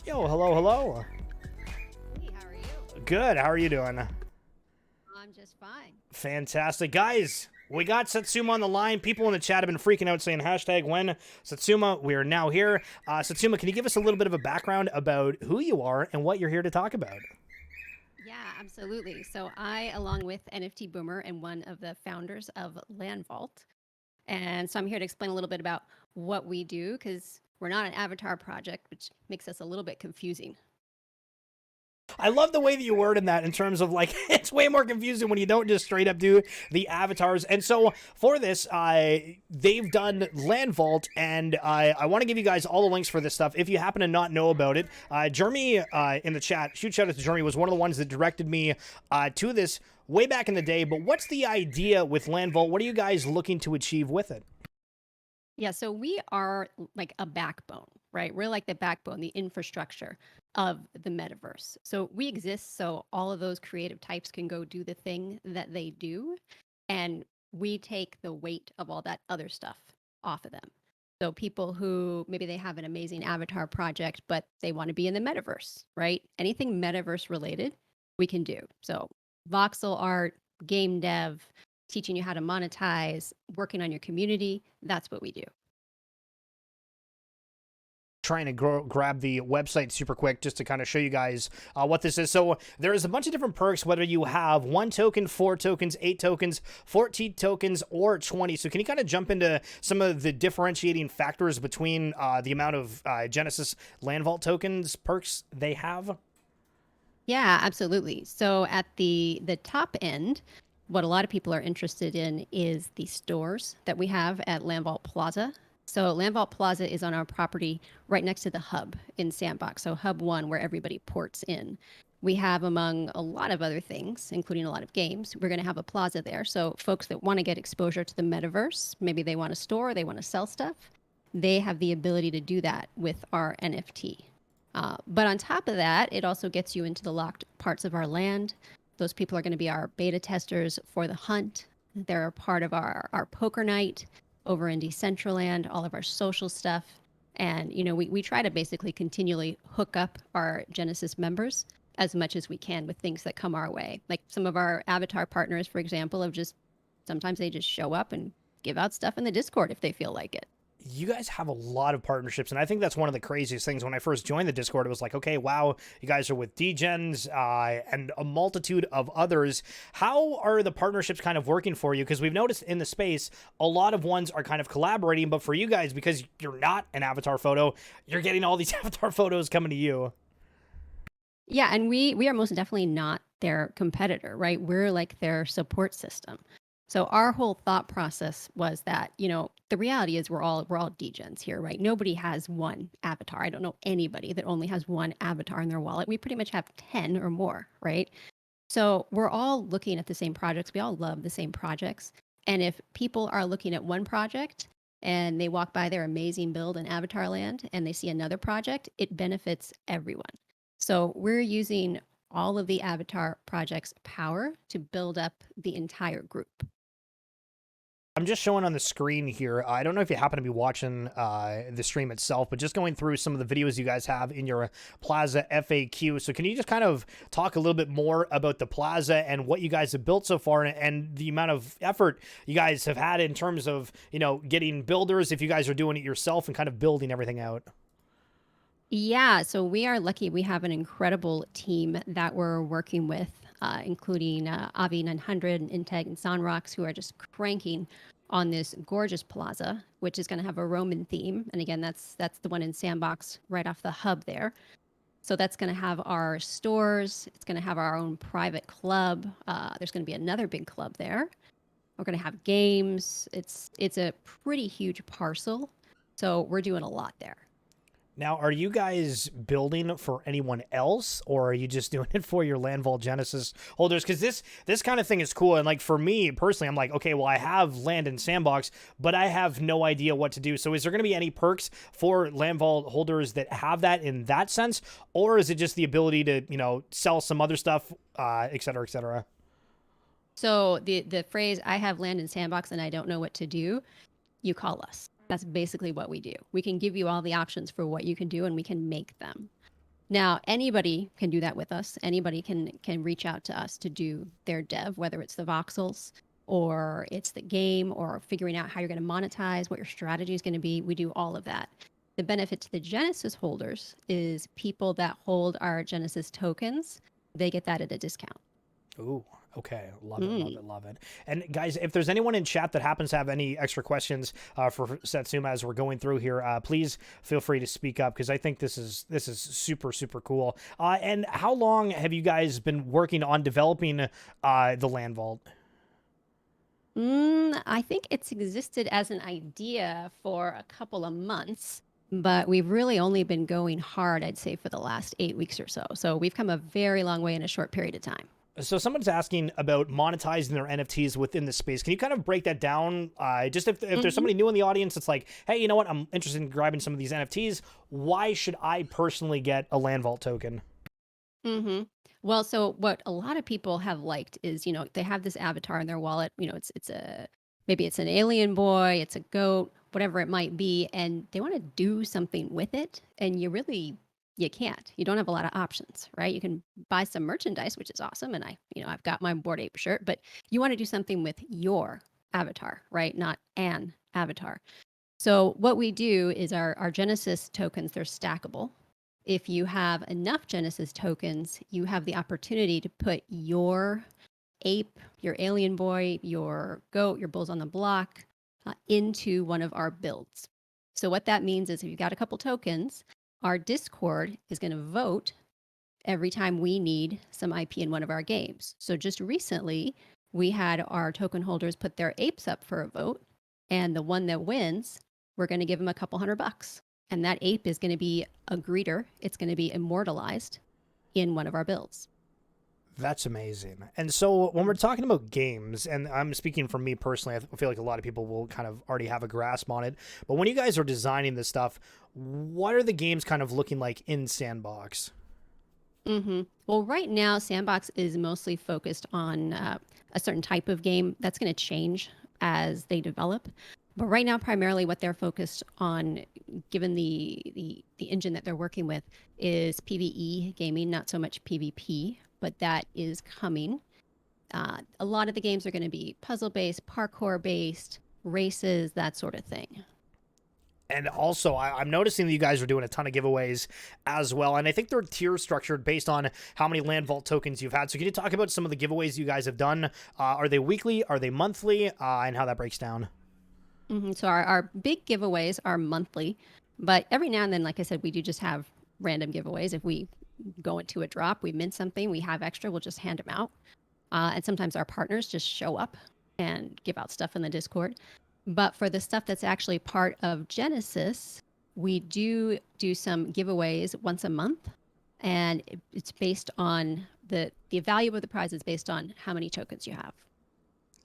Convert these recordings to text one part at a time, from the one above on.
Yo, hello, hello. Hey, how are you? Good. How are you doing? I'm just fine. Fantastic. Guys, we got Satsuma on the line. People in the chat have been freaking out saying hashtag when Satsuma. We are now here. Satsuma, can you give us a little bit of a background about who you are and what you're here to talk about? Yeah, absolutely. So I, along with NFT Boomer, am one of the founders of LandVault. And so I'm here to explain a little bit about what we do because we're not an avatar project, which makes us a little bit confusing. I love the way that you worded that in terms of like, it's way more confusing when you don't just straight up do the avatars. And so for this, they've done Land Vault, and I want to give you guys all the links for this stuff if you happen to not know about it. Jeremy in the chat, huge shout out to Jeremy, was one of the ones that directed me to this way back in the day. But what's the idea with Land Vault? What are you guys looking to achieve with it? Yeah, so we are like a backbone, right? We're like the backbone, the infrastructure of the metaverse. So we exist so all of those creative types can go do the thing that they do. And we take the weight of all that other stuff off of them. So people who maybe they have an amazing avatar project, but they want to be in the metaverse, right? Anything metaverse related, we can do. So voxel art, game dev, teaching you how to monetize, working on your community, that's what we do. Trying to grab the website super quick just to kind of show you guys what this is. So there is a bunch of different perks, whether you have 1 token, 4 tokens, 8 tokens, 14 tokens, or 20. So can you kind of jump into some of the differentiating factors between the amount of Genesis Land Vault tokens perks they have? Yeah, absolutely. So at the top end, what a lot of people are interested in is the stores that we have at LandVault Plaza. So LandVault Plaza is on our property right next to the hub in Sandbox. So hub 1 where everybody ports in. We have, among a lot of other things, including a lot of games, we're going to have a plaza there. So folks that want to get exposure to the metaverse, maybe they want a store, they want to sell stuff, they have the ability to do that with our NFT. But on top of that, it also gets you into the locked parts of our land. Those people are going to be our beta testers for the hunt. They're a part of our poker night over in Decentraland, all of our social stuff. And, you know, we try to basically continually hook up our Genesis members as much as we can with things that come our way. Like some of our avatar partners, for example, have just sometimes they just show up and give out stuff in the Discord if they feel like it. You guys have a lot of partnerships, and I think that's one of the craziest things. When I first joined the Discord, it was like, okay, wow, you guys are with Degens and a multitude of others. How are the partnerships kind of working for you? Because we've noticed in the space, a lot of ones are kind of collaborating, but for you guys, because you're not an avatar photo, you're getting all these avatar photos coming to you. Yeah, and we are most definitely not their competitor, right? We're like their support system. So our whole thought process was that, you know, the reality is we're all degens here, right? Nobody has one avatar. I don't know anybody that only has one avatar in their wallet. We pretty much have 10 or more, right? So we're all looking at the same projects. We all love the same projects. And if people are looking at one project and they walk by their amazing build in Avatar Land and they see another project, it benefits everyone. So we're using all of the Avatar projects' power to build up the entire group. I'm just showing on the screen here. I don't know if you happen to be watching the stream itself, but just going through some of the videos you guys have in your Plaza FAQ. So can you just kind of talk a little bit more about the Plaza and what you guys have built so far and the amount of effort you guys have had in terms of, you know, getting builders, if you guys are doing it yourself and kind of building everything out? Yeah, so we are lucky. We have an incredible team that we're working with, including Avi 900 and Integ and Sonrox, who are just cranking on this gorgeous plaza, which is going to have a Roman theme. And again, that's the one in Sandbox right off the hub there. So that's going to have our stores. It's going to have our own private club. There's going to be another big club there. We're going to have games. It's a pretty huge parcel. So we're doing a lot there. Now, are you guys building for anyone else, or are you just doing it for your Land Vault Genesis holders? Because this kind of thing is cool, and like for me personally, I'm like, okay, well, I have land in Sandbox, but I have no idea what to do. So, is there going to be any perks for Land Vault holders that have that in that sense, or is it just the ability to, you know, sell some other stuff, et cetera, et cetera? So the phrase "I have land in Sandbox and I don't know what to do," you call us. That's basically what we do. We can give you all the options for what you can do, and we can make them. Now, anybody can do that with us. Anybody can reach out to us to do their dev, whether it's the voxels or it's the game or figuring out how you're going to monetize, what your strategy is going to be. We do all of that. The benefit to the Genesis holders is people that hold our Genesis tokens, they get that at a discount. Ooh, okay. Love it, love it, love it. And guys, if there's anyone in chat that happens to have any extra questions for Satsuma as we're going through here, please feel free to speak up, because I think this is super, super cool. And how long have you guys been working on developing the LandVault? I think it's existed as an idea for a couple of months, but we've really only been going hard, I'd say, for the last 8 weeks or so. So we've come a very long way in a short period of time. So someone's asking about monetizing their NFTs within the space. Can you kind of break that down? Just if there's somebody new in the audience, it's like, hey, you know what? I'm interested in grabbing some of these NFTs. Why should I personally get a LandVault token? Well, so what a lot of people have liked is, they have this avatar in their wallet. Maybe it's an alien boy, it's a goat, whatever it might be, and they want to do something with it, and you can't. You don't have a lot of options, right? You can buy some merchandise, which is awesome, and I've got my Bored Ape shirt, but you want to do something with your avatar, right? Not an avatar. So what we do is our Genesis tokens, they're stackable. If you have enough Genesis tokens, you have the opportunity to put your ape, your alien boy, your goat, your bulls on the block into one of our builds. So what that means is if you've got a couple tokens, our Discord is going to vote every time we need some IP in one of our games. So just recently, we had our token holders put their apes up for a vote, and the one that wins, we're going to give them a couple $100. And that ape is going to be a greeter. It's going to be immortalized in one of our builds. That's amazing. And so when we're talking about games, and I'm speaking from me personally, I feel like a lot of people will kind of already have a grasp on it. But when you guys are designing this stuff, what are the games kind of looking like in Sandbox? Well, right now, Sandbox is mostly focused on a certain type of game. That's going to change as they develop. But right now, primarily what they're focused on, given the engine that they're working with, is PvE gaming, not so much PvP, but that is coming. A lot of the games are going to be puzzle-based, parkour-based, races, that sort of thing. And also, I'm noticing that you guys are doing a ton of giveaways as well. And I think they're tier structured based on how many LandVault tokens you've had. So can you talk about some of the giveaways you guys have done? Are they weekly? Are they monthly? And how that breaks down? So our big giveaways are monthly, but every now and then, like I said, we do just have random giveaways. If we go into a drop, we mint something, we have extra, we'll just hand them out. And sometimes our partners just show up and give out stuff in the Discord. But for the stuff that's actually part of Genesis, we do some giveaways once a month, and it's based on the value of the prize is based on how many tokens you have.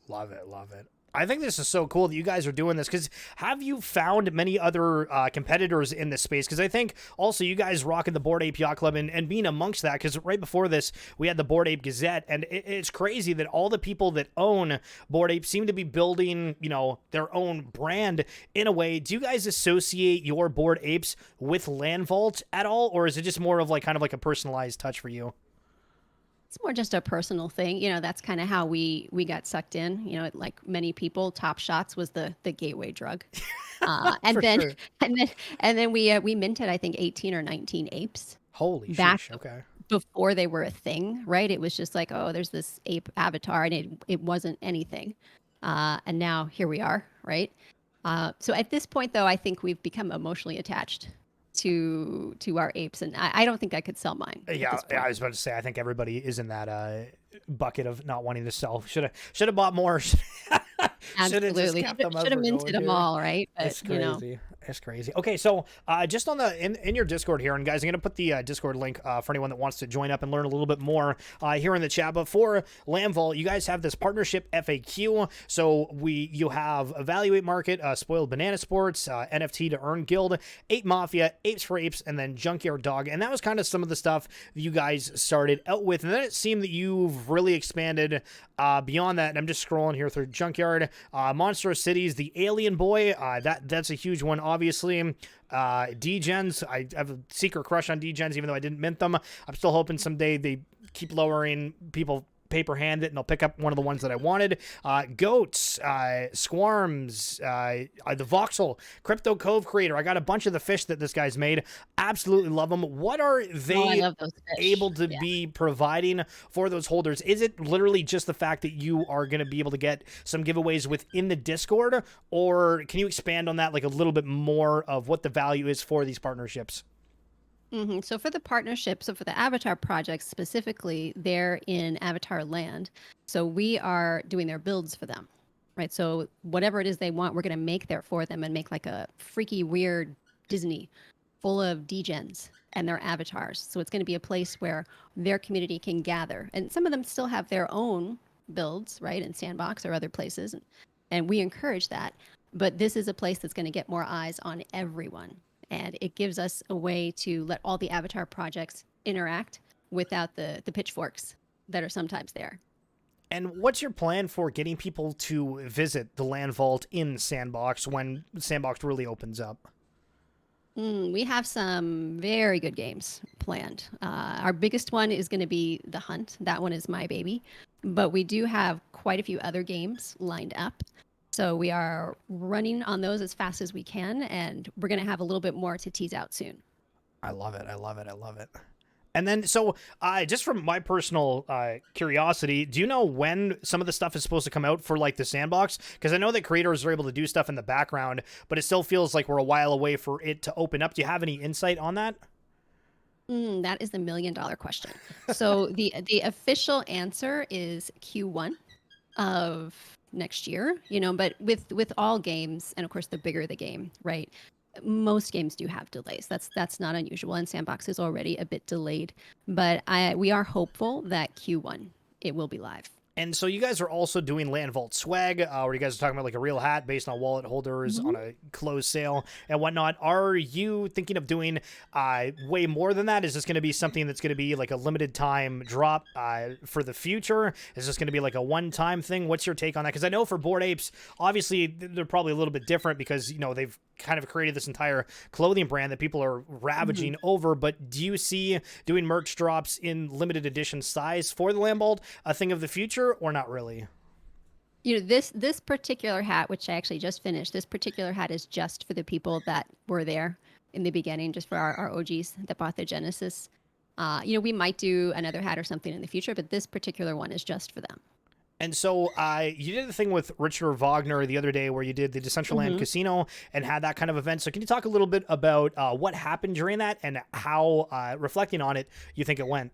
Love it, love it. I think this is so cool that you guys are doing this, because have you found many other competitors in this space? Because I think also you guys rocking the Bored Ape Yacht Club and being amongst that, because right before this, we had the Bored Ape Gazette, and it's crazy that all the people that own Bored Ape seem to be building, their own brand in a way. Do you guys associate your Bored Apes with LandVault at all, or is it just more of kind of a personalized touch for you? It's more just a personal thing. That's kind of how we got sucked in. Like many people, Top Shots was the gateway drug. And then sure. and then we minted, I think, 18 or 19 apes. Holy back sheesh, okay. Before they were a thing, right? It was just like, oh, there's this ape avatar, and it wasn't anything. And now here we are, right? So at this point, though, I think we've become emotionally attached to our apes, and I don't think I could sell mine. Yeah, I was about to say, I think everybody is in that bucket of not wanting to sell. Should have bought more. Absolutely, should have minted them all, right? But, it's crazy. It's crazy. Okay, so just on in your Discord here, and guys, I'm gonna put the Discord link for anyone that wants to join up and learn a little bit more here in the chat. But for LandVault, you guys have this partnership FAQ. So you have Evaluate Market, Spoiled Banana Sports, NFT to Earn Guild, Ape Mafia, Apes for Apes, and then Junkyard Dog. And that was kind of some of the stuff you guys started out with. And then it seemed that you've really expanded beyond that. And I'm just scrolling here through Junkyard, Monster Cities, the Alien Boy. That's a huge one. obviously. Degens, I have a secret crush on Degens, even though I didn't mint them. I'm still hoping someday they keep lowering, people paper hand it, and I'll pick up one of the ones that I wanted. Goats, Squarms, the Voxel, Crypto Cove Creator. I got a bunch of the fish that this guy's made. Absolutely love them. What are Oh, I they love those fish. able to Yeah. be providing for those holders? Is it literally just the fact that you are going to be able to get some giveaways within the Discord, or can you expand on that like a little bit more of what the value is for these partnerships? So for the partnership, so for the Avatar projects specifically, they're in Avatar land. So we are doing their builds for them, right? So whatever it is they want, we're going to make there for them and make like a freaky, weird Disney full of degens and their avatars. So it's going to be a place where their community can gather. And some of them still have their own builds, right? In Sandbox or other places. And we encourage that. But this is a place that's going to get more eyes on everyone. And it gives us a way to let all the Avatar projects interact without the pitchforks that are sometimes there. And what's your plan for getting people to visit the LandVault in Sandbox when Sandbox really opens up? We have some very good games planned. Our biggest one is going to be The Hunt. That one is my baby. But we do have quite a few other games lined up. So we are running on those as fast as we can, and we're going to have a little bit more to tease out soon. I love it. I love it. I love it. And then, so just from my personal curiosity, do you know when some of the stuff is supposed to come out for like the Sandbox? Because I know that creators are able to do stuff in the background, but it still feels like we're a while away for it to open up. Do you have any insight on that? That is the $1,000,000 question. So the official answer is Q1 of next year, but with all games, and of course the bigger the game, right, most games do have delays. That's not unusual, and Sandbox is already a bit delayed, but we are hopeful that Q1 it will be live. And so you guys are also doing LandVault swag, where you guys are talking about like a real hat based on wallet holders on a closed sale and whatnot. Are you thinking of doing way more than that? Is this going to be something that's going to be like a limited time drop for the future? Is this going to be like a one-time thing? What's your take on that? Because I know for Bored Apes, obviously they're probably a little bit different because, they've kind of created this entire clothing brand that people are ravaging over. But do you see doing merch drops in limited edition size for the LandVault a thing of the future? Or not really? This particular hat, which I actually just finished, this particular hat is just for the people that were there in the beginning, just for our OGs that bought the Genesis. We might do another hat or something in the future, but this particular one is just for them. And so you did the thing with Richard Wagner the other day where you did the Decentraland Casino and had that kind of event. So can you talk a little bit about what happened during that and how, reflecting on it, you think it went?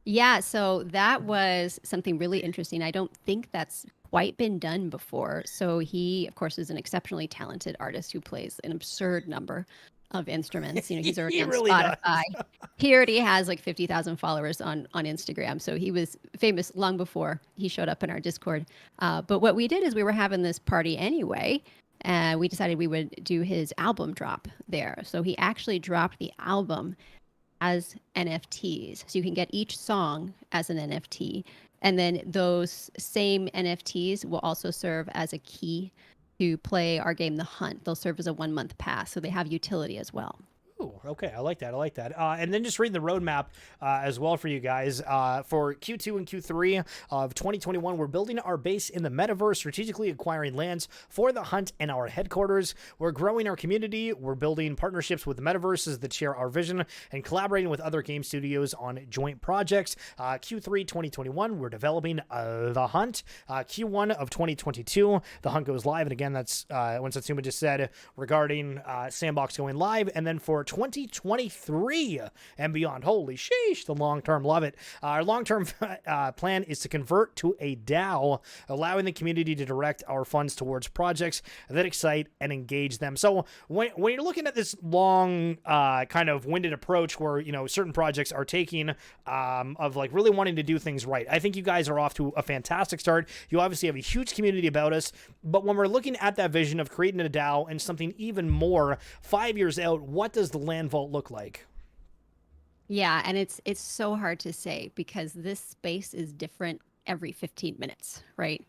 Yeah, so that was something really interesting. I don't think that's quite been done before. So he, of course, is an exceptionally talented artist who plays an absurd number of instruments. He's already on really Spotify. He already has like 50,000 followers on Instagram. So he was famous long before he showed up in our Discord. But what we did is we were having this party anyway, and we decided we would do his album drop there. So he actually dropped the album as NFTs. So you can get each song as an NFT. And then those same NFTs will also serve as a key to play our game, The Hunt. They'll serve as a 1-month pass. So they have utility as well. Ooh, okay, I like that. I like that. And then just reading the roadmap as well for you guys. For Q2 and Q3 of 2021, we're building our base in the Metaverse, strategically acquiring lands for the Hunt and our headquarters. We're growing our community. We're building partnerships with the Metaverses that share our vision and collaborating with other game studios on joint projects. Q3 2021, we're developing the Hunt. Q1 of 2022, the Hunt goes live. And again, that's when Satsuma just said regarding Sandbox going live. And then for 2023 and beyond. Holy sheesh, the long-term, love it. Our long-term plan is to convert to a DAO, allowing the community to direct our funds towards projects that excite and engage them. So when you're looking at this long kind of winded approach where, certain projects are taking of like really wanting to do things right, I think you guys are off to a fantastic start. You obviously have a huge community about us, but when we're looking at that vision of creating a DAO and something even more 5 years out, what does the LandVault look like? Yeah, and it's so hard to say because this space is different every 15 minutes, right?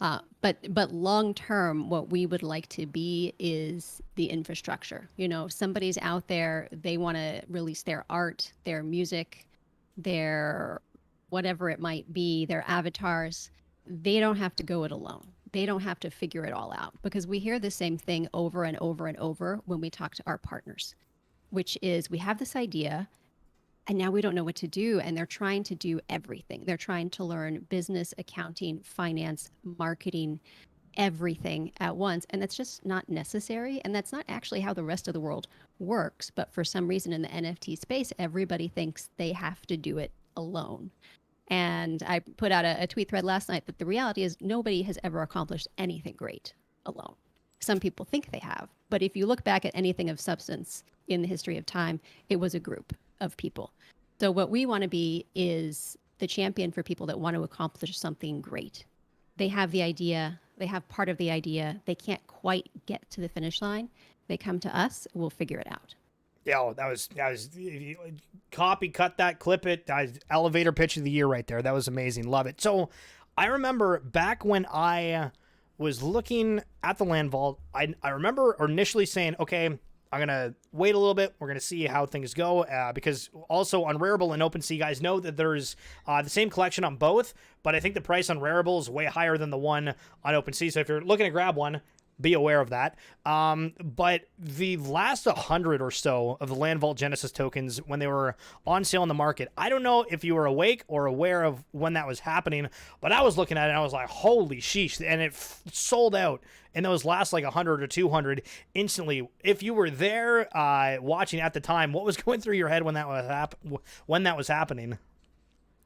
But long term, what we would like to be is the infrastructure. You know, if somebody's out there, they want to release their art, their music, their whatever it might be, their avatars. They don't have to go it alone. They don't have to figure it all out, because we hear the same thing over and over and over when we talk to our partners, which is we have this idea and now we don't know what to do. And they're trying to do everything. They're trying to learn business, accounting, finance, marketing, everything at once. And that's just not necessary. And that's not actually how the rest of the world works. But for some reason in the NFT space, everybody thinks they have to do it alone. And I put out a tweet thread last night that the reality is nobody has ever accomplished anything great alone. Some people think they have. But if you look back at anything of substance in the history of time, it was a group of people. So what we want to be is the champion for people that want to accomplish something great. They have the idea, they have part of the idea, they can't quite get to the finish line. They come to us, we'll figure it out. Yeah, that was copy, cut that, clip it. Elevator pitch of the year right there. That was amazing. Love it. So I remember back when I was looking at the LandVault, I remember initially saying, okay, I'm going to wait a little bit. We're going to see how things go, because also on RARIBLE and OpenSea, you guys know that there's the same collection on both, but I think the price on RARIBLE is way higher than the one on OpenSea. So if you're looking to grab one, be aware of that. But the last 100 or so of the LandVault Genesis tokens, when they were on sale in the market, I don't know if you were awake or aware of when that was happening, but I was looking at it and I was like, holy sheesh. And it sold out in those last like 100 or 200 instantly. If you were there watching at the time, what was going through your head when that was happening?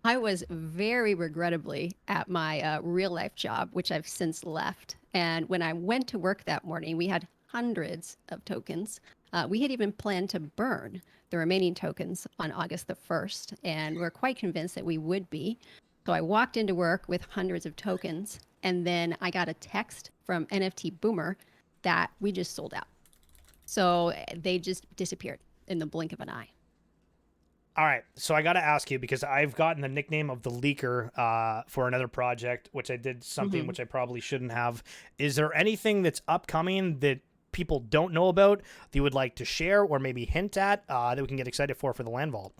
I was very regrettably at my real life job, which I've since left. And when I went to work that morning, we had hundreds of tokens. We had even planned to burn the remaining tokens on August the 1st, and we're quite convinced that we would be. So I walked into work with hundreds of tokens, and then I got a text from NFT Boomer that we just sold out. So they just disappeared in the blink of an eye. All right, so I got to ask you, because I've gotten the nickname of the leaker for another project, which I did something which I probably shouldn't have. Is there anything that's upcoming that people don't know about that you would like to share or maybe hint at that we can get excited for the LandVault?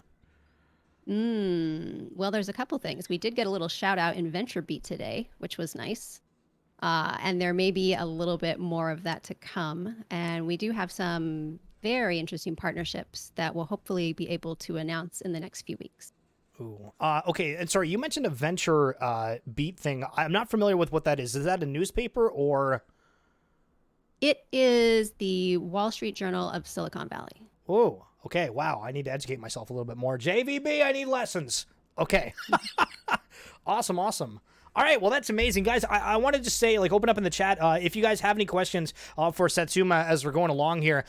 Well, there's a couple things. We did get a little shout out in VentureBeat today, which was nice. And there may be a little bit more of that to come. And we do have some very interesting partnerships that we'll hopefully be able to announce in the next few weeks. Ooh. Okay, and sorry, you mentioned a VentureBeat thing. I'm not familiar with what that is. Is that a newspaper or? It is the Wall Street Journal of Silicon Valley. Oh, okay. Wow, I need to educate myself a little bit more. JVB, I need lessons. Okay. Awesome. All right, well, that's amazing. Guys, I wanted to say, like, open up in the chat. If you guys have any questions for Satsuma as we're going along here,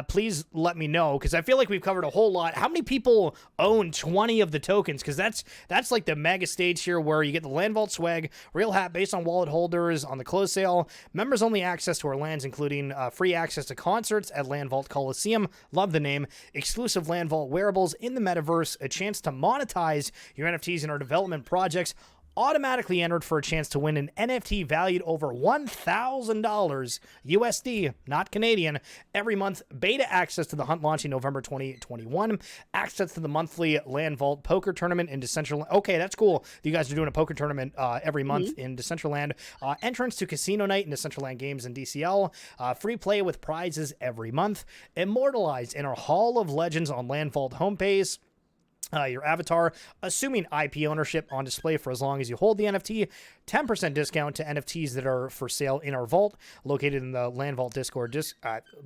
please let me know, because I feel like we've covered a whole lot. How many people own 20 of the tokens? Because that's like the mega stage here, where you get the LandVault swag, real hat based on wallet holders on the close sale, members-only access to our lands, including free access to concerts at LandVault Coliseum. Love the name. Exclusive LandVault wearables in the Metaverse, a chance to monetize your NFTs in our development projects, automatically entered for a chance to win an NFT valued over $1,000 USD, not Canadian, every month. Beta access to the hunt launching November 2021. Access to the monthly LandVault poker tournament in Decentraland. Okay, that's cool. You guys are doing a poker tournament every month in Decentraland. Entrance to casino night in Decentraland Games and DCL. Free play with prizes every month. Immortalized in our Hall of Legends on LandVault homepage. Your avatar, assuming IP ownership, on display for as long as you hold the NFT. 10% discount to NFTs that are for sale in our vault, located in the LandVault Discord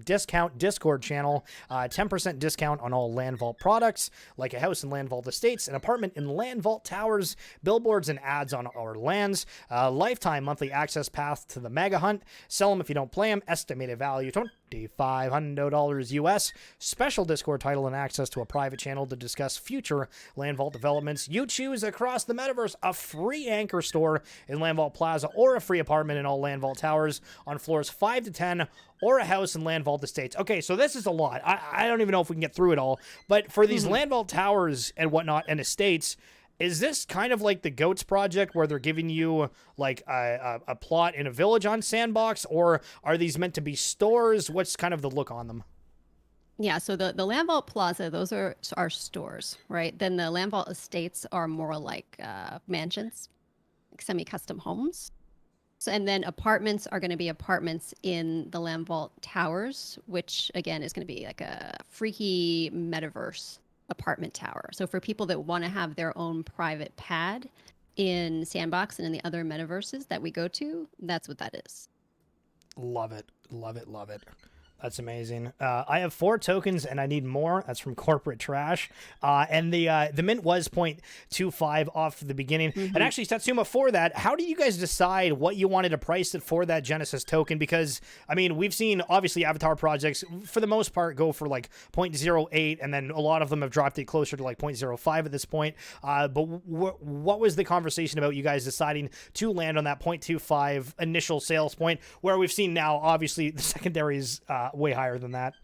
discount Discord channel. 10% discount on all LandVault products, like a house in LandVault Estates, an apartment in LandVault Towers, billboards and ads on our lands. Lifetime monthly access path to the Mega Hunt. Sell them if you don't play them. Estimated value $2,500 US. Special Discord title and access to a private channel to discuss future LandVault developments. You choose across the Metaverse a free anchor store in LandVault Plaza, or a free apartment in all LandVault Towers on floors 5 to 10, or a house in LandVault Estates. Okay, so this is a lot. I don't even know if we can get through it all, but for these LandVault Towers and whatnot and estates, Is this kind of like the Goats project where they're giving you like a plot in a village on Sandbox, or are these meant to be stores? What's kind of the look on them? Yeah, so the LandVault Plaza, those are our stores, right? Then the LandVault Estates are more like mansions, like semi-custom homes. So, and then apartments are going to be apartments in the LandVault Towers, which again is going to be like a freaky metaverse apartment tower. So for people that want to have their own private pad in Sandbox and in the other metaverses that we go to, that's what that is. Love it. Love it. Love it. That's amazing. I have 4 tokens and I need more. That's from Corporate Trash. And the mint was 0.25 off the beginning. Mm-hmm. And actually, Satsuma, for that, how do you guys decide what you wanted to price it for that Genesis token? Because, I mean, we've seen, obviously, avatar projects, for the most part, go for like 0.08, and then a lot of them have dropped it closer to like 0.05 at this point. But what was the conversation about you guys deciding to land on that 0.25 initial sales point, where we've seen now, obviously, the secondaries way higher than that?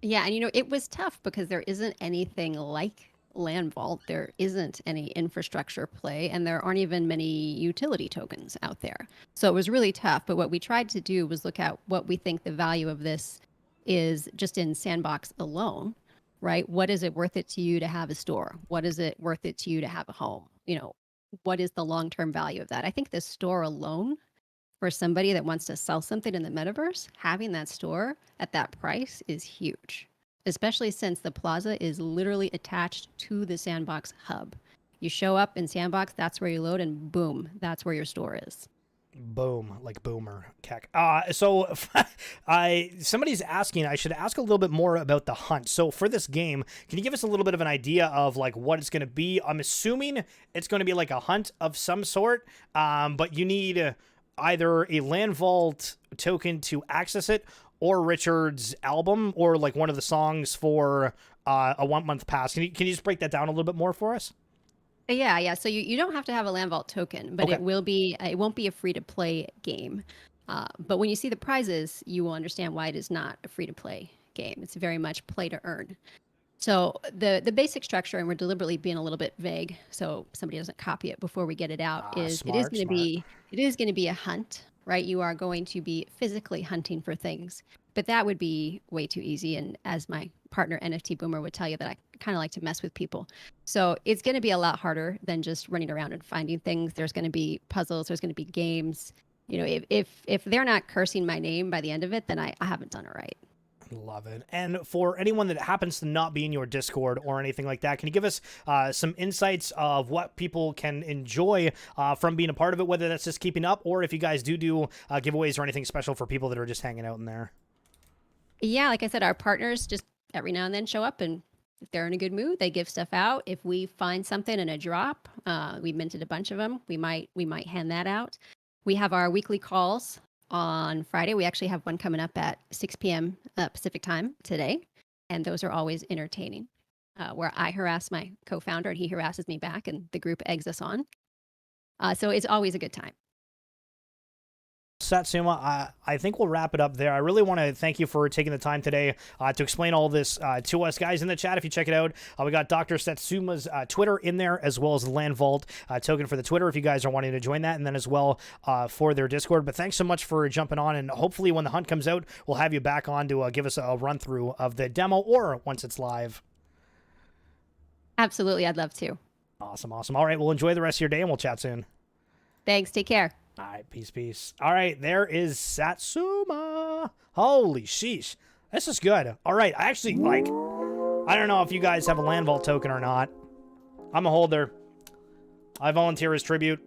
Yeah, and it was tough because there isn't anything like LandVault. There isn't any infrastructure play, and there aren't even many utility tokens out there. So it was really tough. But what we tried to do was look at what we think the value of this is just in Sandbox alone, right? What is it worth it to you to have a store? What is it worth it to you to have a home? What is the long-term value of that? I think the store alone, for somebody that wants to sell something in the metaverse, having that store at that price is huge, especially since the plaza is literally attached to the Sandbox hub. You show up in Sandbox, that's where you load, and boom, that's where your store is. Boom, like boomer keck. So somebody's asking, I should ask a little bit more about the hunt. So for this game, can you give us a little bit of an idea of like what it's going to be? I'm assuming it's going to be like a hunt of some sort, but you need either a LandVault token to access it, or Richard's album, or like one of the songs for a 1 month pass. Can you just break that down a little bit more for us? Yeah. So you don't have to have a LandVault token, but Okay. it won't be a free to play game. But when you see the prizes, you will understand why it is not a free to play game. It's very much play to earn. So the basic structure, and we're deliberately being a little bit vague, so somebody doesn't copy it before we get it out, is Smart, it is going to be a hunt, right? You are going to be physically hunting for things, but that would be way too easy. And as my partner NFT Boomer would tell you, that I kind of like to mess with people. So it's going to be a lot harder than just running around and finding things. There's going to be puzzles. There's going to be games. If they're not cursing my name by the end of it, then I haven't done it right. Love it. And for anyone that happens to not be in your Discord or anything like that, can you give us some insights of what people can enjoy from being a part of it, whether that's just keeping up, or if you guys do giveaways or anything special for people that are just hanging out in there? Yeah, like I said, our partners just every now and then show up, and if they're in a good mood, they give stuff out. If we find something in a drop, we minted a bunch of them, we might hand that out. We have our weekly calls on Friday. We actually have one coming up at 6 p.m. Pacific time today, and those are always entertaining, where I harass my co-founder and he harasses me back, and the group eggs us on. So it's always a good time. Satsuma, I think we'll wrap it up there. I really want to thank you for taking the time today to explain all this to us. Guys in the chat, if you check it out, we got Dr. Satsuma's Twitter in there, as well as the LandVault token for the Twitter if you guys are wanting to join that, and then as well for their Discord. But thanks so much for jumping on, and hopefully when the hunt comes out, we'll have you back on to give us a run-through of the demo, or once it's live. Absolutely, I'd love to. Awesome. All right, well, enjoy the rest of your day, and we'll chat soon. Thanks, take care. All right, peace. All right, there is Satsuma. Holy sheesh. This is good. All right, I actually, I don't know if you guys have a LandVault token or not. I'm a holder. I volunteer as tribute.